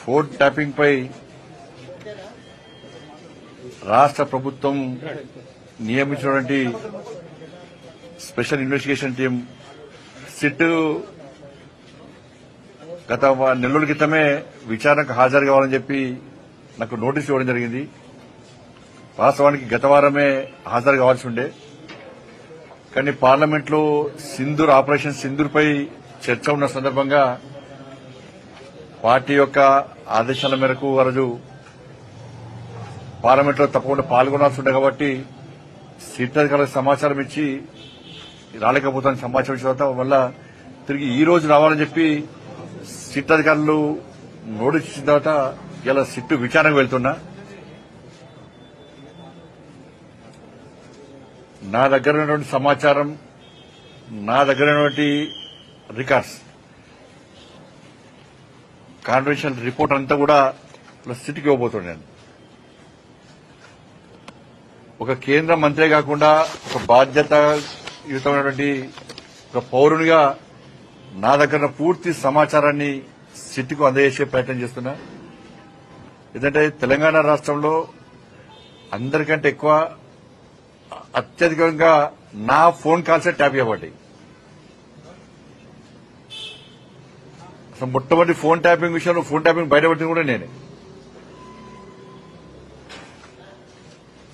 Phone tapping పై రాష్ట్ర ప్రభుత్వం నియమించినటువంటి special investigation team SIT గత నెలల క్రితమే విచారణకు హాజరు కావాలని చెప్పి నాకు నోటీసు ఇవ్వడం జరిగింది. వాస్తవానికి గత వారమే హాజరు కావాల్సి ఉండే, కానీ పార్లమెంట్లో ఆపరేషన్ సింధూర్పై చర్చ ఉన్న సందర్భంగా పార్టీ యొక్క ఆదేశాల మేరకు ఆ రోజు పార్లమెంట్లో తప్పకుండా పాల్గొనాల్సి ఉండే కాబట్టి సిట్ అధికారులకు సమాచారం ఇచ్చి రాలేకపోతాను సమాచారం ఇచ్చిన వల్ల తిరిగి ఈ రోజు రావాలని చెప్పి సిట్ అధికారులు నోటీస్ ఇచ్చిన తర్వాత ఇలా సిట్ విచారణకు వెళ్తున్నా. నా దగ్గర ఉన్నటువంటి సమాచారం, నా దగ్గర ఉన్నటువంటి రికార్డ్స్, కాన్ఫిడెన్షియల్ రిపోర్ట్ అంతా కూడా సిట్కి ఇవ్వబోతున్నాను. ఒక కేంద్ర మంత్రి కాకుండా ఒక బాధ్యతయుతమైనటువంటి ఒక పౌరునిగా నా దగ్గర పూర్తి సమాచారాన్ని సిట్కు అందజేసే ప్రయత్నం చేస్తున్నా. ఎందుకంటే తెలంగాణ రాష్ట్రంలో అందరికంటే ఎక్కువ అత్యధికంగా నా ఫోన్ కాల్సే ట్యాప్ చేయబడ్డాయి. అసలు మొట్టమొదటి ఫోన్ ట్యాపింగ్ విషయంలో ఫోన్ ట్యాపింగ్ బయటపడింది కూడా నేనే.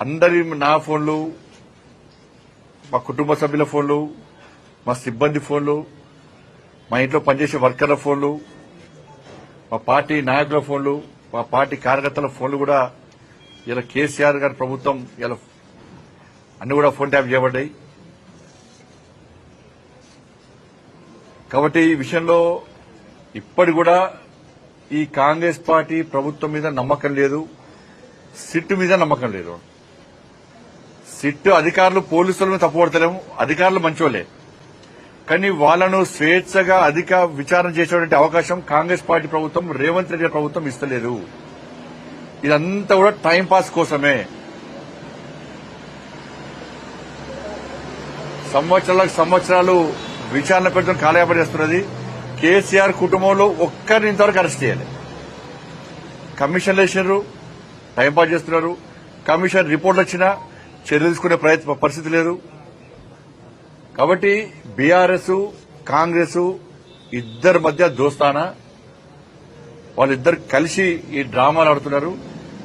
అందరి నా ఫోన్లు, మా కుటుంబ సభ్యుల ఫోన్లు, మా సిబ్బంది ఫోన్లు, మా ఇంట్లో పనిచేసే వర్కర్ల ఫోన్లు, మా పార్టీ నాయకుల ఫోన్లు, మా పార్టీ కార్యకర్తల ఫోన్లు కూడా ఇలా కేసీఆర్ గారి ప్రభుత్వం ఇలా అన్ని కూడా ఫోన్ ట్యాప్ చేయబడ్డాయి. కాబట్టి ఈ విషయంలో ఇప్పటి కూడా ఈ కాంగ్రెస్ పార్టీ ప్రభుత్వం మీద నమ్మకం లేదు, సిట్ మీద నమ్మకం లేదు. సిట్ అధికారులు పోలీసుల మీద తప్పుపడతలేము, అధికారులు మంచోళ్లే, కానీ వాళ్లను స్వేచ్ఛగా అధిక విచారణ చేసేటువంటి అవకాశం కాంగ్రెస్ పార్టీ ప్రభుత్వం, రేవంత్ రెడ్డి ప్రభుత్వం ఇస్తలేదు. ఇదంతా కూడా టైంపాస్ కోసమే. సంవత్సరాలు విచారణ పెడుతున్న కాలయాపన చేస్తున్నది. కేసీఆర్ కుటుంబంలో ఒక్కరిని ఇంతవరకు అరెస్ట్ చేయాలి. కమిషన్లు వేసినారు, టైంపాస్ చేస్తున్నారు. కమిషన్ రిపోర్ట్లు వచ్చినా చర్యలు తీసుకునే పరిస్థితి లేదు. కాబట్టి బీఆర్ఎస్, కాంగ్రెస్ ఇద్దరి మధ్య దోస్తానా, వాళ్ళిద్దరు కలిసి ఈ డ్రామాలు ఆడుతున్నారు.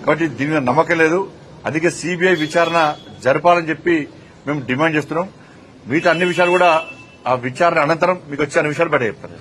కాబట్టి దీని మీద నమ్మకం లేదు. అందుకే సీబీఐ విచారణ జరపాలని చెప్పి మేము డిమాండ్ చేస్తున్నాం. మిగతా అన్ని విషయాలు కూడా ఆ విచారణ అనంతరం మీకు వచ్చే అన్ని విషయాలు బయట చెప్తారు.